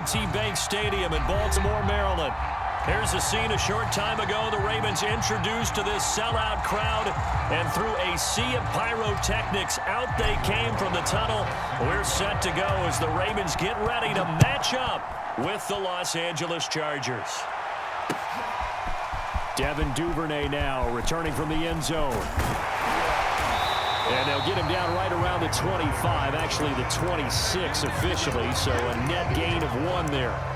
PNC Bank Stadium in Baltimore, Maryland. Here's a scene a short time ago. The Ravens introduced to this sellout crowd, and through a sea of pyrotechnics, out they came from the tunnel. We're set to go as the Ravens get ready to match up with the Los Angeles Chargers. Devin Duvernay now returning from the end zone. And they'll get him down right around the 25, actually the 26 officially, so a net gain of 1 there.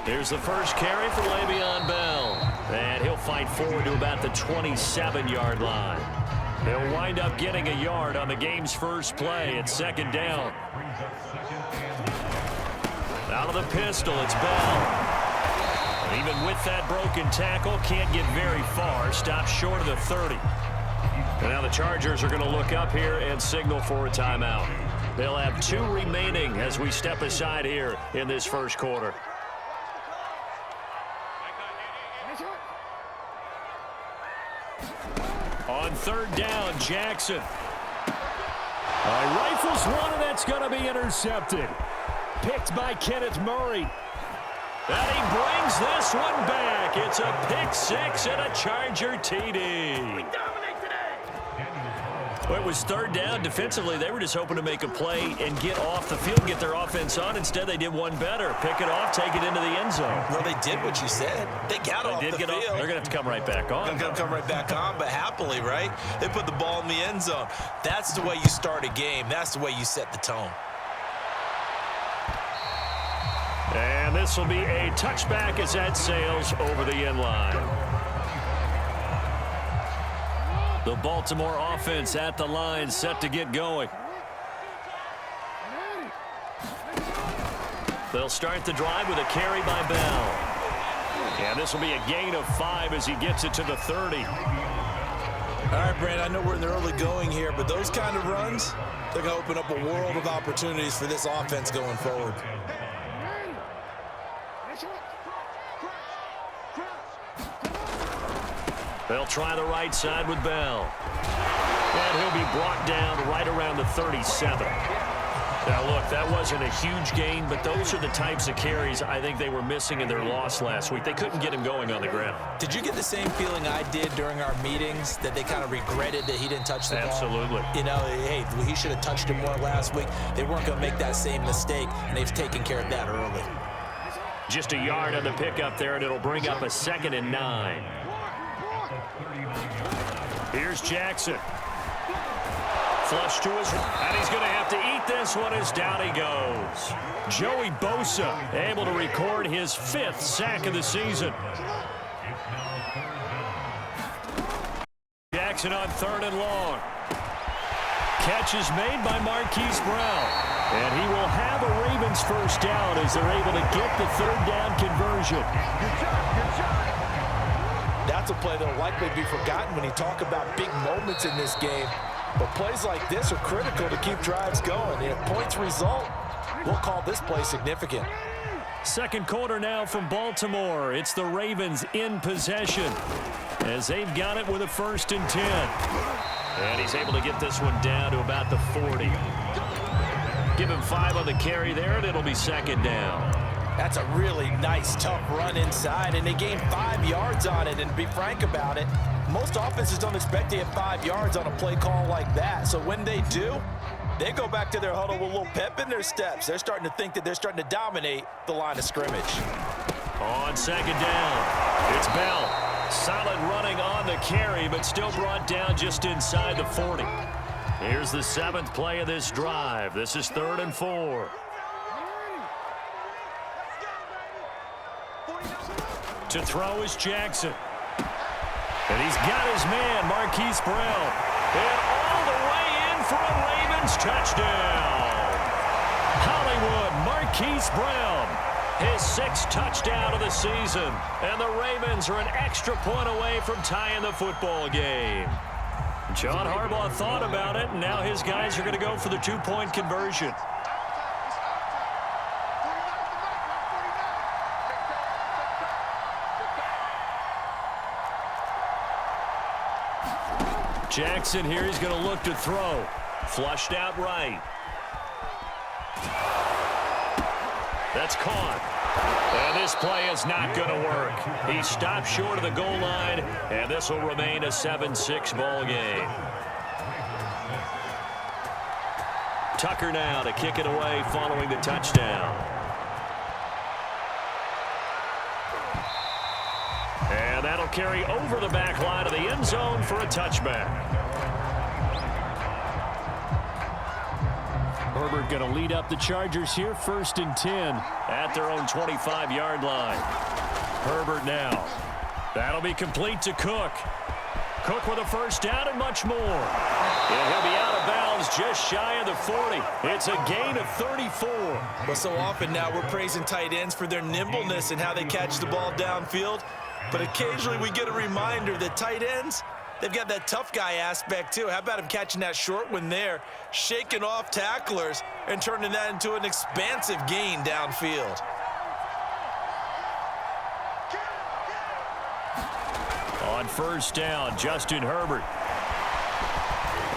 Here's the first carry for Le'Veon Bell. And he'll fight forward to about the 27-yard line. He'll wind up getting a yard on the game's first play at second down. Out of the pistol, it's Bell. And even with that broken tackle, can't get very far. Stops short of the 30. And now the Chargers are going to look up here and signal for a timeout. They'll have 2 remaining as we step aside here in this first quarter. On third down, Jackson. Rifles one, and that's going to be intercepted. Picked by Kenneth Murray. And he brings this one back. It's a pick 6 and a Charger TD. Well, it was third down. Defensively, they were just hoping to make a play and get off the field, get their offense on. Instead, they did one better. Pick it off, take it into the end zone. Well, they did what you said. They got off the field. They're going to have to come right back on. They're going to come right back on, but happily, right? They put the ball in the end zone. That's the way you start a game. That's the way you set the tone. And this will be a touchback as that sails over the end line. The Baltimore offense at the line, set to get going. They'll start the drive with a carry by Bell. And this will be a gain of 5 as he gets it to the 30. All right, Brand, I know we're in the early going here, but those kind of runs, they're going to open up a world of opportunities for this offense going forward. They'll try the right side with Bell. And he'll be brought down right around the 37. Now, look, that wasn't a huge gain, but those are the types of carries I think they were missing in their loss last week. They couldn't get him going on the ground. Did you get the same feeling I did during our meetings, that they kind of regretted that he didn't touch the ball? Absolutely. You know, hey, he should have touched him more last week. They weren't going to make that same mistake, and they've taken care of that early. Just a yard on the pickup there, and it'll bring up a 2nd and 9. Here's Jackson. Flush to his right, and he's going to have to eat this one as down he goes. Joey Bosa able to record his 5th sack of the season. Jackson on 3rd and long. Catch is made by Marquise Brown. And he will have a Ravens first down as they're able to get the 3rd down conversion. That's a play that will likely be forgotten when you talk about big moments in this game. But plays like this are critical to keep drives going. And if points result, we'll call this play significant. Second quarter now from Baltimore. It's the Ravens in possession as they've got it with a 1st and 10. And he's able to get this one down to about the 40. Give him 5 on the carry there, and it'll be 2nd down. That's a really nice, tough run inside, and they gained 5 yards on it. And to be frank about it, most offenses don't expect to get 5 yards on a play call like that. So when they do, they go back to their huddle with a little pep in their steps. They're starting to think that they're starting to dominate the line of scrimmage. On 2nd down, it's Bell. Solid running on the carry, but still brought down just inside the 40. Here's the 7th play of this drive. This is 3rd and 4. To throw is Jackson. And he's got his man, Marquise Brown. And all the way in for a Ravens touchdown. Hollywood, Marquise Brown. His 6th touchdown of the season. And the Ravens are an extra point away from tying the football game. John Harbaugh thought about it, and now his guys are going to go for the 2-point conversion. Jackson here, he's going to look to throw. Flushed out right. That's caught. And this play is not going to work. He stopped short of the goal line, and this will remain a 7-6 ball game. Tucker now to kick it away following the touchdown. And that'll carry over the back line of the end zone for a touchback. Herbert going to lead up the Chargers here, 1st and 10 at their own 25-yard line. Herbert now. That'll be complete to Cook. Cook with a 1st down and much more. And he'll be out of bounds just shy of the 40. It's a gain of 34. But so often now we're praising tight ends for their nimbleness and how they catch the ball downfield. But occasionally we get a reminder that tight ends, they've got that tough guy aspect too. How about him catching that short one there, shaking off tacklers, and turning that into an expansive gain downfield. On 1st down, Justin Herbert.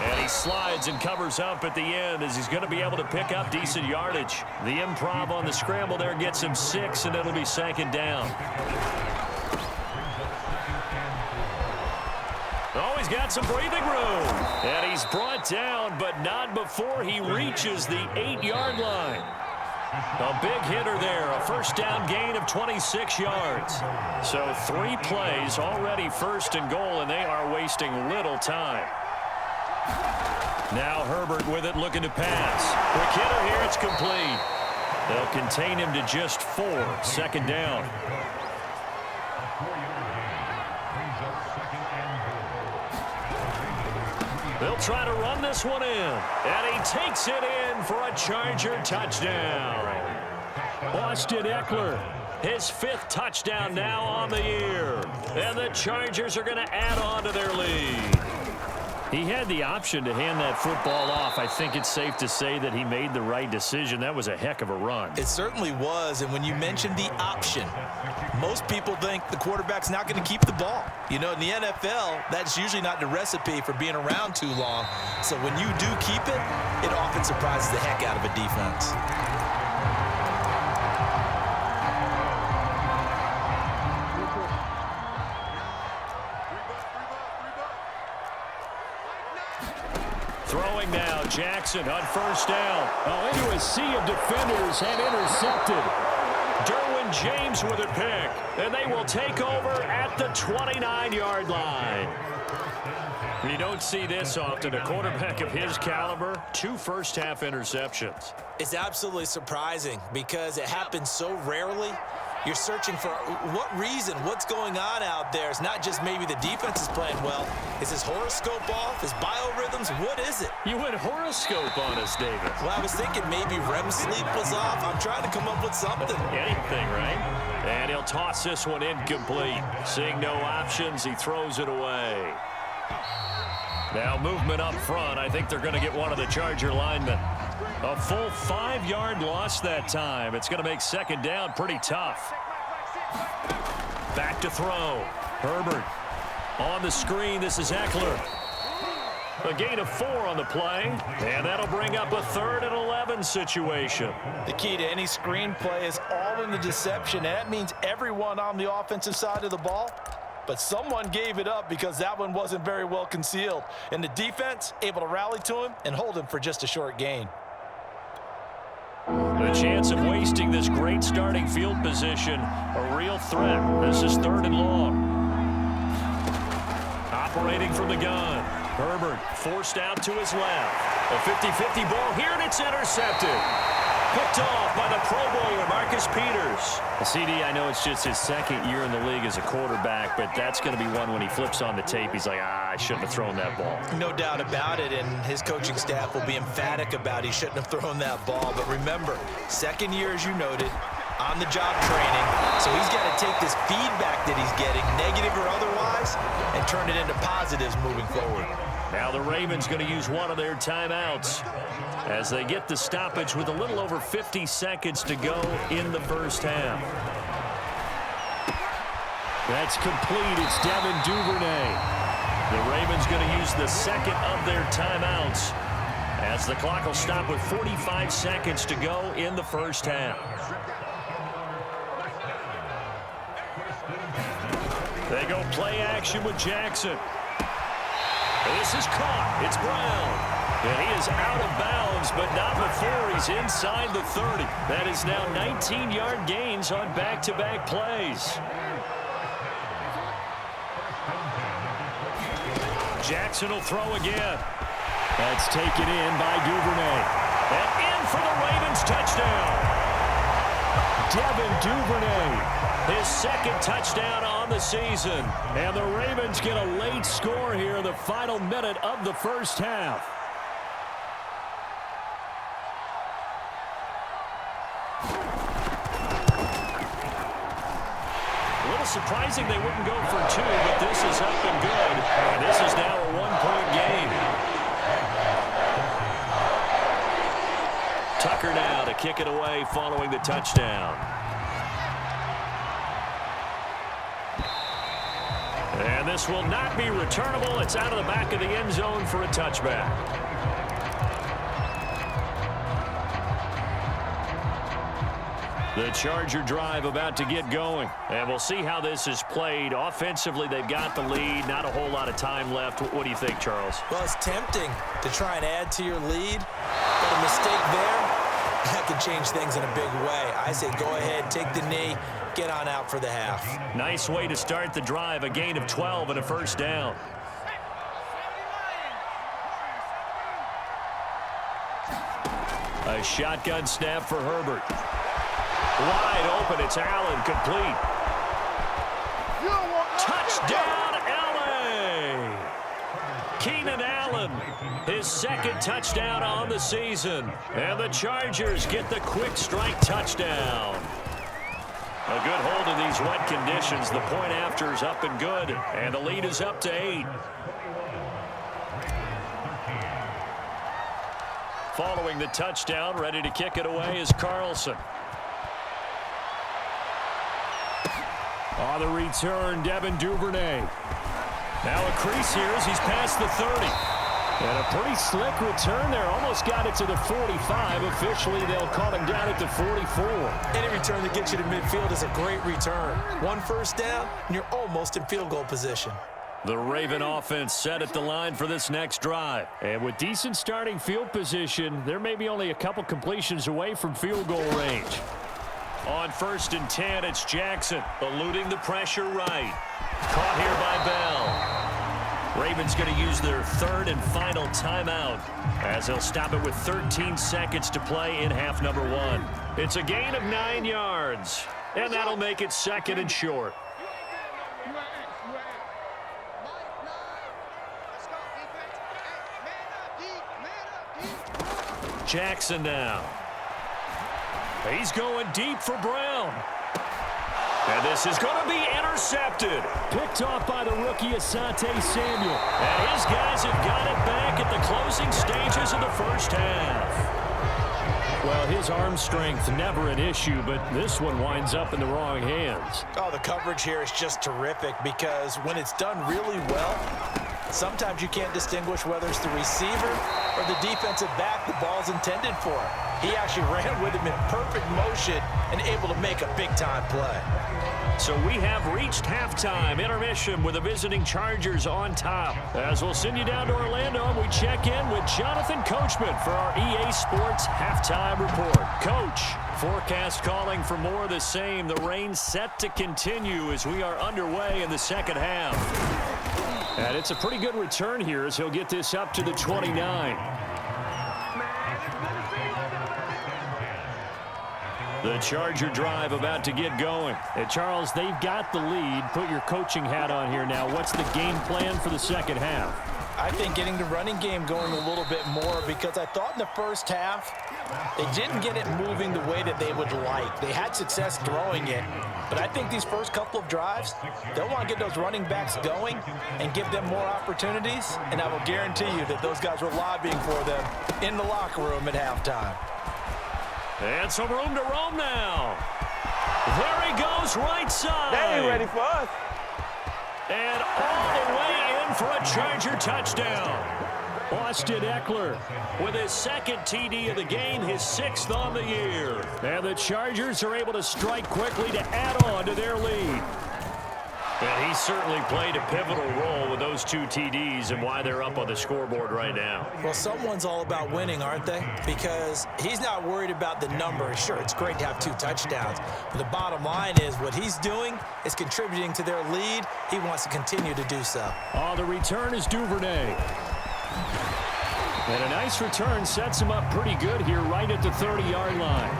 And he slides and covers up at the end as he's going to be able to pick up decent yardage. The improv on the scramble there gets him 6, and it'll be 2nd down. Oh, he's got some breathing room. And he's brought down, but not before he reaches the 8-yard line. A big hitter there, a 1st down gain of 26 yards. So 3 plays, already 1st and goal, and they are wasting little time. Now Herbert with it, looking to pass. Quick hitter here, it's complete. They'll contain him to just 4, 2nd down. They'll try to run this one in. And he takes it in for a Charger touchdown. Austin Eckler, his 5th touchdown now on the year. And the Chargers are going to add on to their lead. He had the option to hand that football off. I think it's safe to say that he made the right decision. That was a heck of a run. It certainly was. And when you mentioned the option, most people think the quarterback's not going to keep the ball. You know, in the NFL, that's usually not the recipe for being around too long. So when you do keep it, it often surprises the heck out of a defense. Throwing now, Jackson on 1st down. Oh, into a sea of defenders and intercepted. Derwin James with a pick, and they will take over at the 29-yard line. You don't see this often. A quarterback of his caliber, 2 first-half interceptions. It's absolutely surprising because it happens so rarely. You're searching for what reason, what's going on out there. It's not just maybe the defense is playing well. Is his horoscope off? His biorhythms? What is it? You went horoscope on us, David. Well, I was thinking maybe REM sleep was off. I'm trying to come up with something. Anything, right? And he'll toss this one incomplete. Seeing no options, he throws it away. Now movement up front. I think they're going to get one of the Charger linemen. A full 5-yard loss that time. It's going to make 2nd down pretty tough. Back to throw. Herbert on the screen. This is Eckler. A gain of 4 on the play, and that'll bring up a 3rd and 11 situation. The key to any screen play is all in the deception, and that means everyone on the offensive side of the ball. But someone gave it up because that one wasn't very well concealed. And the defense able to rally to him and hold him for just a short gain. The chance of wasting this great starting field position, a real threat. This is 3rd and long. Operating from the gun. Herbert forced out to his left. A 50-50 ball here, and it's intercepted. Picked off by the Pro Bowler, Marcus Peters. CD, I know it's just his 2nd year in the league as a quarterback, but that's going to be one when he flips on the tape. He's like, I shouldn't have thrown that ball. No doubt about it, and his coaching staff will be emphatic about he shouldn't have thrown that ball. But remember, 2nd year, as you noted, on-the-job training. So he's got to take this feedback that he's getting, negative or otherwise, and turn it into positives moving forward. Now the Ravens going to use one of their timeouts as they get the stoppage with a little over 50 seconds to go in the first half. That's complete. It's Devin Duvernay. The Ravens going to use the second of their timeouts as the clock will stop with 45 seconds to go in the first half. They go play action with Jackson. This is caught. It's Brown. And he is out of bounds, but not before he's inside the 30. That is now 19-yard gains on back-to-back plays. Jackson will throw again. That's taken in by Duvernay. And in for the Ravens touchdown. Devin Duvernay, his second touchdown on the season. And the Ravens get a late score here in the final minute of the first half. A little surprising they wouldn't go for two, but this is up and good. And this is now a one-point game. Tucker now to kick it away following the touchdown. And this will not be returnable. It's out of the back of the end zone for a touchback. The Charger drive about to get going. And we'll see how this is played. Offensively, they've got the lead. Not a whole lot of time left. What do you think, Charles? Well, it's tempting to try and add to your lead. But a mistake there, that could change things in a big way. I say go ahead, take the knee, get on out for the half. Nice way to start the drive. A gain of 12 and a first down. A shotgun snap for Herbert. Wide open. It's Allen, complete. Touchdown, LA! Keenan Allen, his second touchdown on the season. And the Chargers get the quick strike touchdown. A good hold of these wet conditions. The point after is up and good. And the lead is up to 8. Following the touchdown, ready to kick it away is Carlson. On the return, Devin Duvernay. Now a crease here as he's past the 30. And a pretty slick return there. Almost got it to the 45. Officially, they'll call him down at the 44. Any return that gets you to midfield is a great return. One first down, and you're almost in field goal position. The Raven offense set at the line for this next drive. And with decent starting field position, there may be only a couple completions away from field goal range. On 1st and 10, it's Jackson, eluding the pressure right. Caught here by Bell. Ravens going to use their third and final timeout as they'll stop it with 13 seconds to play in half number 1. It's a gain of 9 yards, and that'll make it second and short. Jackson now. He's going deep for Brown. And this is going to be intercepted. Picked off by the rookie Asante Samuel. And his guys have got it back at the closing stages of the first half. Well, his arm strength never an issue, but this one winds up in the wrong hands. Oh, the coverage here is just terrific because when it's done really well, sometimes you can't distinguish whether it's the receiver or the defensive back the ball's intended for. He actually ran with him in perfect motion and able to make a big-time play. So we have reached halftime intermission with the visiting Chargers on top. As we'll send you down to Orlando, we check in with Jonathan Coachman for our EA Sports Halftime Report. Coach, forecast calling for more of the same. The rain set to continue as we are underway in the second half. And it's a pretty good return here as he'll get this up to the 29. The Charger drive about to get going. And Charles, they've got the lead. Put your coaching hat on here now. What's the game plan for the second half? I think getting the running game going a little bit more because I thought in the first half They didn't get it moving the way that they would like. They had success throwing it, but I think these first couple of drives, they'll want to get those running backs going and give them more opportunities, and I will guarantee you that those guys were lobbying for them in the locker room at halftime. And some room to roam now. There he goes, right side. They ain't ready for us. And all the way in for a Charger touchdown. Austin Eckler with his second TD of the game, his 6th on the year. And the Chargers are able to strike quickly to add on to their lead. And he certainly played a pivotal role with those 2 TDs and why they're up on the scoreboard right now. Well, someone's all about winning, aren't they? Because he's not worried about the number. Sure, it's great to have 2 touchdowns, but the bottom line is what he's doing is contributing to their lead. He wants to continue to do so. Oh, the return is Duvernay. And a nice return sets him up pretty good here right at the 30-yard line.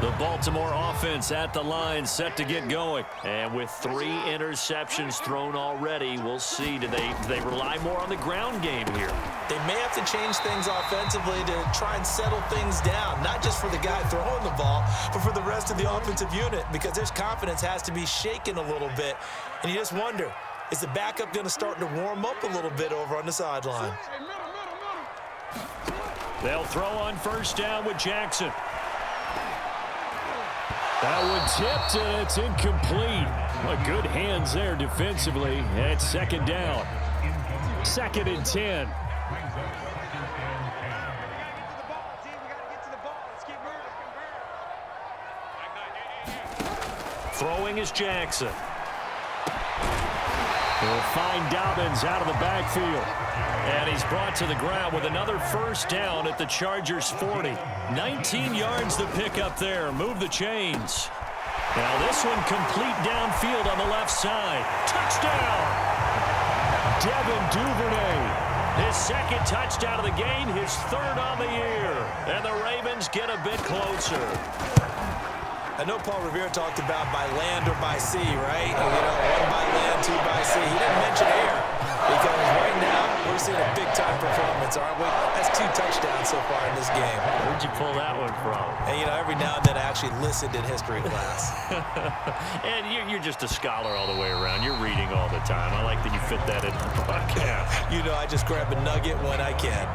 The Baltimore offense at the line, set to get going. And with 3 interceptions thrown already, we'll see. Do they rely more on the ground game here? They may have to change things offensively to try and settle things down, not just for the guy throwing the ball, but for the rest of the offensive unit, because their confidence has to be shaken a little bit. And you just wonder, is the backup going to start to warm up a little bit over on the sideline? They'll throw on first down with Jackson. That one tipped, and it's incomplete. Well, good hands there defensively. It's 2nd down. 2nd and 10. Throwing is Jackson. He'll find Dobbins out of the backfield. And he's brought to the ground with another first down at the Chargers' 40. 19 yards to pick up there. Move the chains. Now this one complete downfield on the left side. Touchdown! Devin Duvernay. His 2nd touchdown of the game, his 3rd on the year. And the Ravens get a bit closer. I know Paul Revere talked about by land or by sea, right? You know, 1 by land, 2 by sea. He didn't mention air because right now we're seeing a big-time performance, aren't we? That's 2 touchdowns so far in this game. Where'd you pull that one from? And, you know, every now and then I actually listened in history class. And you're just a scholar all the way around. You're reading all the time. I like that you fit that in the podcast. You know, I just grab a nugget when I can.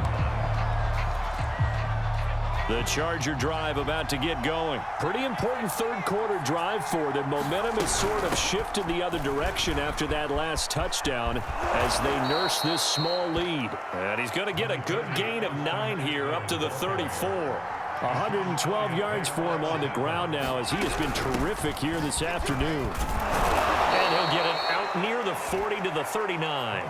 The Charger drive about to get going. Pretty important 3rd quarter drive for them. Momentum has sort of shifted the other direction after that last touchdown as they nurse this small lead. And he's going to get a good gain of 9 here up to the 34. 112 yards for him on the ground now as he has been terrific here this afternoon. And he'll get it out near the 40 to the 39.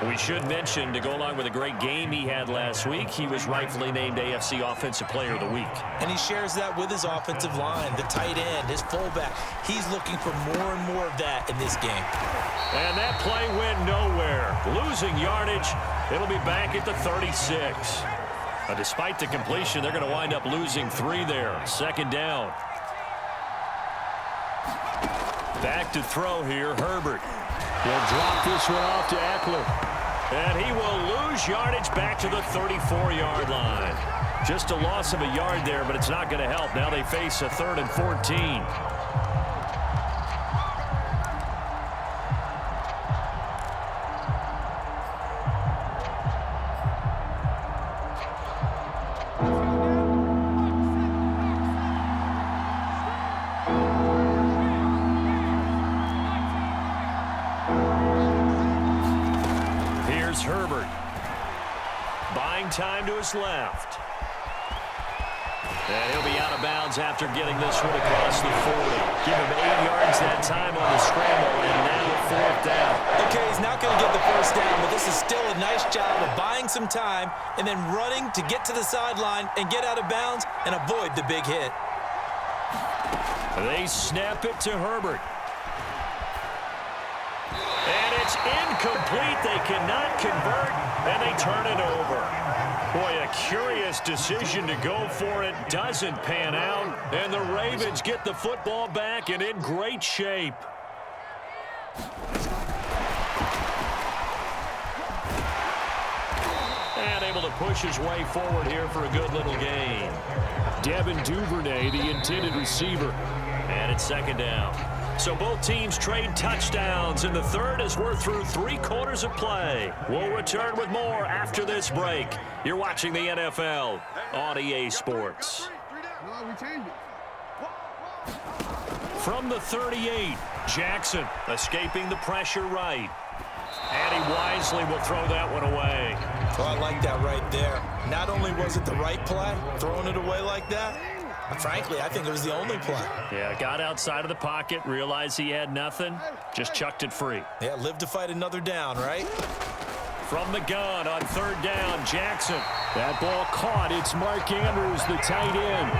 We should mention, to go along with a great game he had last week, he was rightfully named AFC Offensive Player of the Week. And he shares that with his offensive line, the tight end, his fullback. He's looking for more and more of that in this game. And that play went nowhere. Losing yardage, it'll be back at the 36. Despite the completion, they're going to wind up losing 3 there. 2nd down. Back to throw here, Herbert. He'll drop this one off to Eckler. And he will lose yardage back to the 34-yard line. Just a loss of a yard there, but it's not going to help. Now they face a 3rd and 14. Herbert. Buying time to his left. And he'll be out of bounds after getting this one across the 40. Give him 8 yards that time on the scramble, and now 4th down. Okay, he's not going to get the first down, but this is still a nice job of buying some time and then running to get to the sideline and get out of bounds and avoid the big hit. They snap it to Herbert. And it's incomplete. They cannot convert, and they turn it over. Boy, a curious decision to go for it. Doesn't pan out, and the Ravens get the football back and in great shape. And able to push his way forward here for a good little gain. Devin Duvernay, the intended receiver. And it's second down. So both teams trade touchdowns in the third as we're through 3/4 of play. We'll return with more after this break. You're watching the NFL on EA Sports. From the 38, Jackson escaping the pressure right. And he wisely will throw that one away. Well, I like that right there. Not only was it the right play, throwing it away like that, frankly, I think it was the only play. Yeah, got outside of the pocket, realized he had nothing, just chucked it free. Yeah, live to fight another down, right? From the gun on third down, Jackson. That ball caught. It's Mark Andrews, the tight end.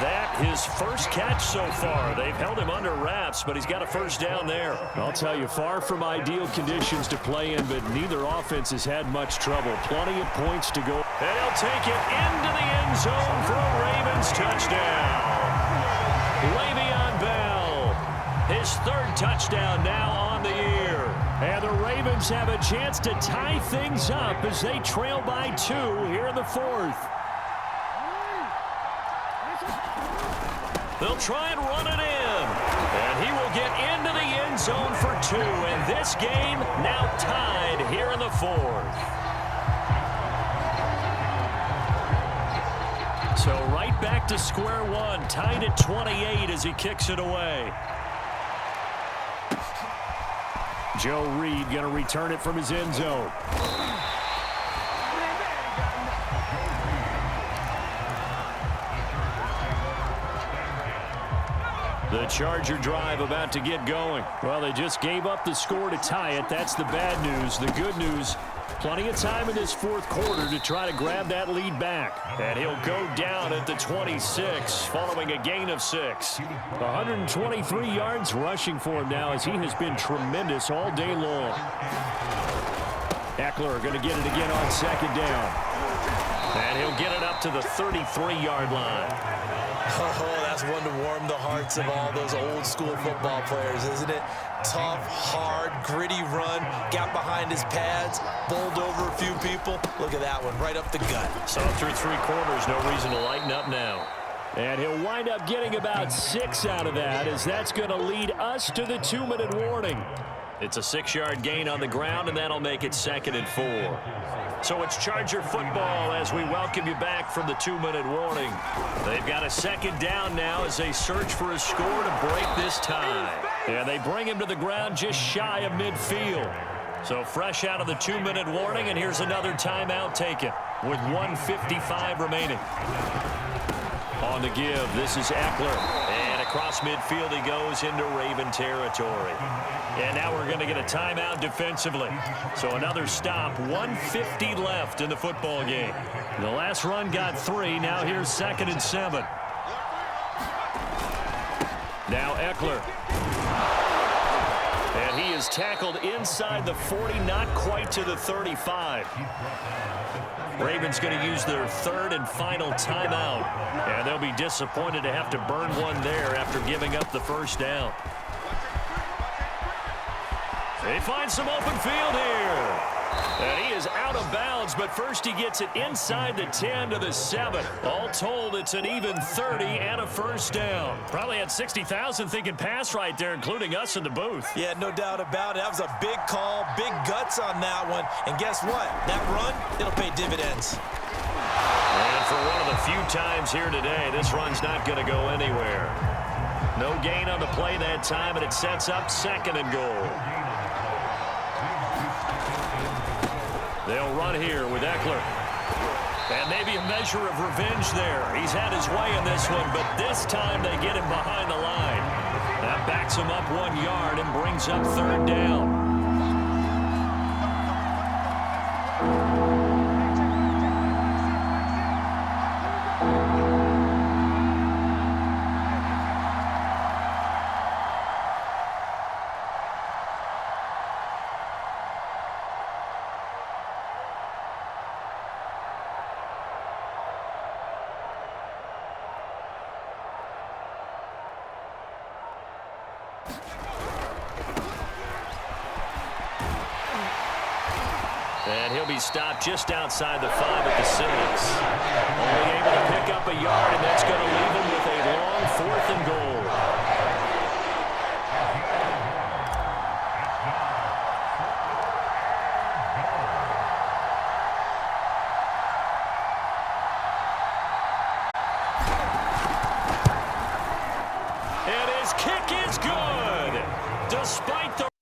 That his first catch so far. They've held him under wraps, but he's got a first down there. I'll tell you, far from ideal conditions to play in, but neither offense has had much trouble. Plenty of points to go. And he'll take it into the end zone for a Ravens touchdown. Le'Veon Bell, his third touchdown now on the year. And the Ravens have a chance to tie things up as they trail by 2 here in the fourth. They'll try and run it in. And he will get into the end zone for 2. And this game now tied here in the fourth. So right back to square one, tied at 28 as he kicks it away. Joe Reed going to return it from his end zone. The Charger drive about to get going. Well, they just gave up the score to tie it. That's the bad news. The good news, plenty of time in this fourth quarter to try to grab that lead back. And he'll go down at the 26 following a gain of 6. 123 yards rushing for him now as he has been tremendous all day long. Eckler going to get it again on second down. And he'll get it up to the 33-yard line. Oh, that's one to warm the hearts of all those old school football players, isn't it? Tough, hard, gritty run, got behind his pads, bowled over a few people. Look at that one, right up the gut. So through 3/4, no reason to lighten up now. And he'll wind up getting about 6 out of that as that's going to lead us to the 2-minute warning. It's a 6-yard gain on the ground, and that'll make it 2nd and 4. So it's Charger football as we welcome you back from the 2-minute warning. They've got a second down now as they search for a score to break this tie. And they bring him to the ground just shy of midfield. So fresh out of the 2-minute warning, and here's another timeout taken with 1:55 remaining. On the give, this is Eckler. And across midfield he goes into Raven territory. And now we're going to get a timeout defensively. So another stop, 1:50 left in the football game. The last run got 3. Now here's 2nd and 7. Now Eckler. And he is tackled inside the 40, not quite to the 35. Ravens going to use their 3rd and final timeout. And they'll be disappointed to have to burn one there after giving up the first down. They find some open field here. And he is out of bounds, but first he gets it inside the 10 to the 7. All told, it's an even 30 and a first down. Probably had 60,000 thinking pass right there, including us in the booth. Yeah, no doubt about it. That was a big call, big guts on that one. And guess what? That run, it'll pay dividends. And for one of the few times here today, this run's not going to go anywhere. No gain on the play that time, and it sets up 2nd and goal. They'll run here with Eckler. And maybe a measure of revenge there. He's had his way in this one, but this time they get him behind the line. That backs him up 1 yard and brings up 3rd down. And he'll be stopped just outside the 5 at the 6. Only able to pick up a yard, and that's going to leave him with a long 4th and goal. And his kick is good. Despite the